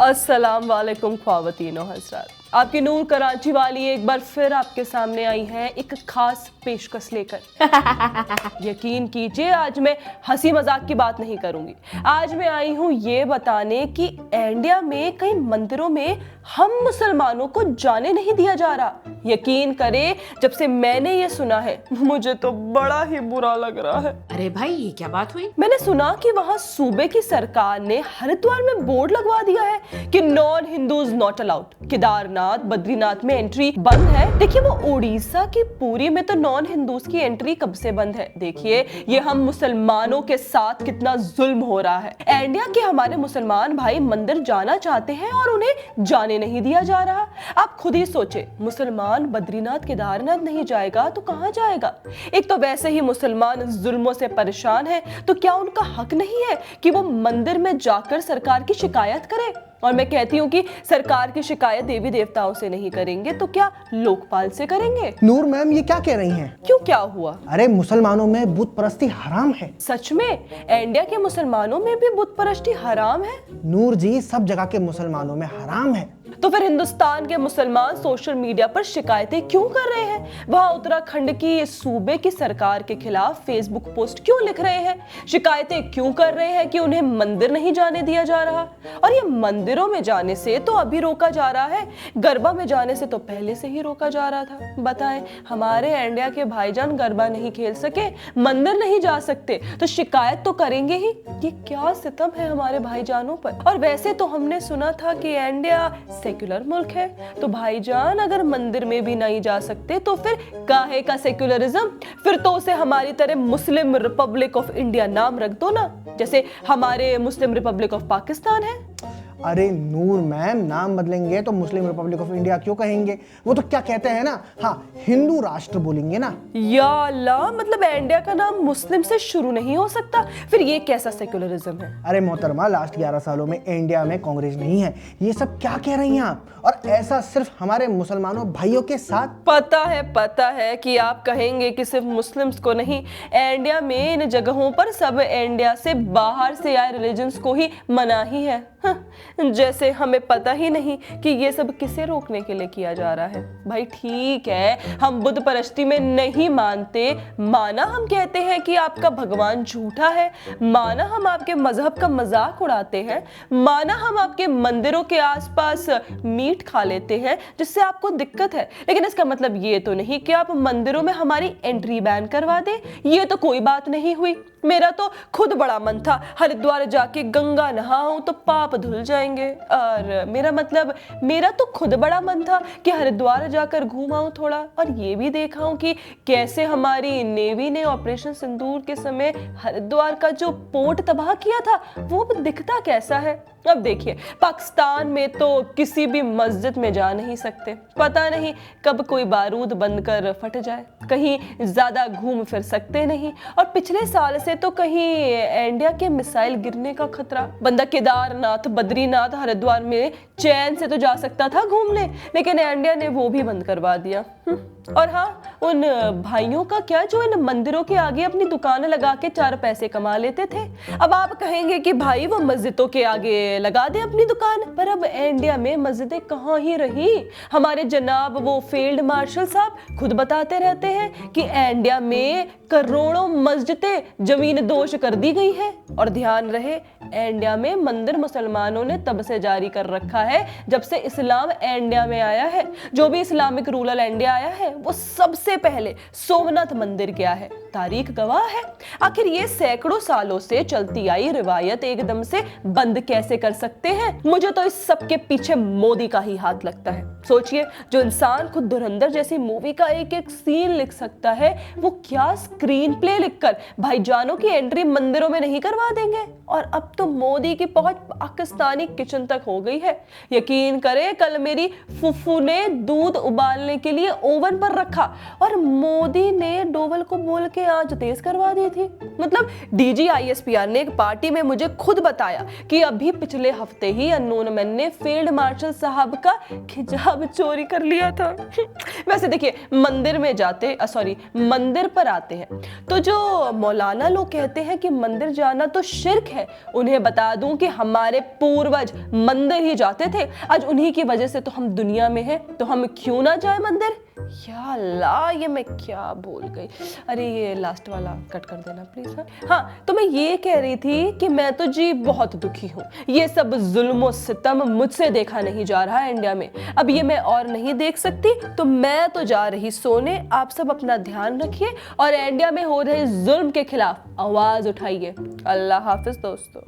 अस्सलाम वालेकुम ख्वातीनो हज़रात, आपकी नूर कराची वाली एक बार फिर आपके सामने आई है एक खास पेशकश लेकर। यकीन कीजिए आज मैं हंसी मजाक की बात नहीं करूंगी। आज मैं आई हूँ ये बताने कि इंडिया में कई मंदिरों में हम मुसलमानों को जाने नहीं दिया जा रहा। यकीन करें, जब से मैंने ये सुना है मुझे तो बड़ा ही बुरा लग रहा है। अरे भाई, ये क्या बात हुई? मैंने सुना कि वहाँ सूबे की सरकार ने हरिद्वार में बोर्ड लगवा दिया है कि non Hindus not allowed. Kedarnath, Badrinath में एंट्री बंद है। देखिए, वो उड़ीसा की पुरी में तो नॉन हिंदूज की एंट्री कब से बंद है। देखिए, ये हम मुसलमानों के साथ कितना जुल्म हो रहा है। इंडिया के हमारे मुसलमान भाई मंदिर जाना चाहते हैं और उन्हें जाने नहीं दिया जा रहा। आप खुद ही सोचे, मुसलमान बद्रीनाथ केदारनाथ नहीं जाएगा तो कहाँ जाएगा? एक तो वैसे ही मुसलमान जुल्मों से परेशान है, तो क्या उनका हक नहीं है कि वो मंदिर में जाकर सरकार की शिकायत करे? और मैं कहती हूँ कि सरकार की शिकायत देवी देवताओं से नहीं करेंगे तो क्या लोकपाल से करेंगे? नूर मैम, ये क्या कह रही हैं? क्यों, क्या हुआ? अरे, मुसलमानों में बुत परस्ती हराम है। सच में? इंडिया के मुसलमानों में भी बुत परस्ती हराम है? नूर जी, सब जगह के मुसलमानों में हराम है। तो फिर हिंदुस्तान के मुसलमान सोशल मीडिया पर शिकायतें क्यों कर रहे हैं? वहां उत्तराखंड की सूबे की सरकार के खिलाफ फेसबुक पोस्ट क्यों लिख रहे हैं? शिकायतें क्यों कर रहे हैं कि उन्हें मंदिर नहीं जाने दिया जा रहा? और ये मंदिरों में जाने से तो अभी रोका जा रहा है, गरबा में जाने से तो पहले से ही रोका जा रहा था। बताएं, हमारे इंडिया के भाईजान गरबा नहीं खेल सके, मंदिर नहीं जा सकते, तो शिकायत तो करेंगे ही। ये क्या सितम है हमारे भाईजानों पर। और वैसे तो हमने सुना था कि इंडिया सेक्युलर मुल्क है, तो भाईजान अगर मंदिर में भी नहीं जा सकते तो फिर काहे का सेक्युलरिज्म? फिर तो उसे हमारी तरह मुस्लिम रिपब्लिक ऑफ इंडिया नाम रख दो ना, जैसे हमारे मुस्लिम रिपब्लिक ऑफ पाकिस्तान है। अरे नूर मैम, नाम बदलेंगे तो मुस्लिम रिपब्लिक ऑफ इंडिया क्यों कहेंगे? वो तो क्या कहते हैं ना, हाँ, हिंदू राष्ट्र बोलेंगे ना। या अल्लाह, मतलब इंडिया का नाम मुस्लिम से शुरू नहीं हो सकता? फिर ये कैसा सेक्युलरिज्म है? अरे मोहतरमा, लास्ट 11 सालों में इंडिया में कांग्रेस नहीं है। ये सब क्या कह रही हैं आप? और ऐसा सिर्फ हमारे मुसलमानों भाइयों के साथ? पता है कि आप कहेंगे कि सिर्फ मुस्लिम्स को नहीं, इंडिया में इन जगहों पर सब इंडिया से बाहर से आए रिलीजन्स को ही मना ही है। जैसे हमें पता ही नहीं कि ये सब किसे रोकने के लिए किया जा रहा है। भाई ठीक है, हम बुद्ध परस्ती में नहीं मानते, माना हम कहते हैं कि आपका भगवान झूठा है, माना हम आपके मजहब का मजाक उड़ाते हैं, माना हम आपके मंदिरों के आसपास मीट खा लेते हैं जिससे आपको दिक्कत है, लेकिन इसका मतलब ये तो नहीं कि आप मंदिरों में हमारी एंट्री बैन करवा दे। ये तो कोई बात नहीं हुई। मेरा तो खुद बड़ा मन था हरिद्वार जाके गंगा नहाऊं तो पाप धुल जाएंगे। और मेरा तो खुद बड़ा मन था कि हरिद्वार जाकर घूमाऊं थोड़ा, और ये भी देखाऊं कि कैसे हमारी नेवी ने ऑपरेशन सिंदूर के समय हरिद्वार का जो पोर्ट तबाह किया था वो दिखता कैसा है। अब देखिए, पाकिस्तान में तो किसी भी मस्जिद में जा नहीं सकते, पता नहीं कब कोई बारूद बंद कर फट जाए, कहीं ज्यादा घूम फिर सकते नहीं, और पिछले साल से तो कहीं इंडिया के मिसाइल गिरने का खतरा। बंदा केदारनाथ, बद्रीनाथ, हरिद्वार में चैन से तो जा सकता था घूमने, लेकिन इंडिया ने वो भी बंद करवा दिया। और हाँ, उन भाइयों का क्या जो इन मंदिरों के आगे अपनी दुकान लगा के 4 पैसे कमा लेते थे। अब आप कहेंगे कि भाई वो मस्जिदों के आगे लगा दे अपनी दुकान, पर अब इंडिया में मस्जिदें कहाँ ही रही। हमारे जनाब वो फील्ड मार्शल साहब खुद बताते रहते हैं कि इंडिया में करोड़ों मस्जिदें जमीन दोष कर दी गई है। और ध्यान रहे, इंडिया में मंदिर मुसलमानों ने तब से जारी कर रखा है जब से इस्लाम इंडिया में आया है। जो भी इस्लामिक रूलर इंडिया आया है वो सबसे पहले सोमनाथ मंदिर गया है, तारीख गवाह है। आखिर ये सैकड़ों सालों से चलती आई रिवायत एकदम से बंद कैसे कर सकते हैं? मुझे तो इस सब के पीछे मोदी का ही हाथ लगता है। सोचिए, जो इंसान खुद धुरंधर जैसी मूवी का एक एक सीन लिख सकता है, वो क्या स्क्रीन प्ले लिखकर भाईजानों की एंट्री मंदिरों में नहीं करवा देंगे? और अब तो मोदी की पहुंच पाकिस्तानी किचन तक हो गई है। यकीन करें, कल मेरी फुफ्फू ने दूध उबालने के लिए ओवन पर रखा और मोदी ने डोवल को बोल के आंच तेज करवा दी थी। मतलब DGISPR ने एक पार्टी में मुझे खुद बताया कि अभी पिछले हफ्ते ही अननोन मैन ने फील्ड मार्शल साहब का खिजाब चोरी कर लिया था। वैसे देखिए, मंदिर पर आते हैं तो जो मौलाना लोग कहते हैं कि मंदिर जाना तो शिर्क है, उन्हें बता दूं कि हमारे पूर्वज मंदिर ही जाते थे। आज उन्हीं की वजह से तो हम दुनिया में हैं, तो हम क्यों ना जाए मंदिर। या अल्लाह, ये मैं क्या बोल गई। अरे ये लास्ट वाला कट कर देना प्लीज। हाँ, तो मैं ये कह रही थी कि मैं तो जी बहुत दुखी हूँ। ये सब जुल्म और सितम मुझसे देखा नहीं जा रहा है इंडिया में। अब ये मैं और नहीं देख सकती, तो मैं तो जा रही सोने। आप सब अपना ध्यान रखिए और इंडिया में हो रहे जुल्म के खिलाफ आवाज उठाइए। अल्लाह हाफिज दोस्तों।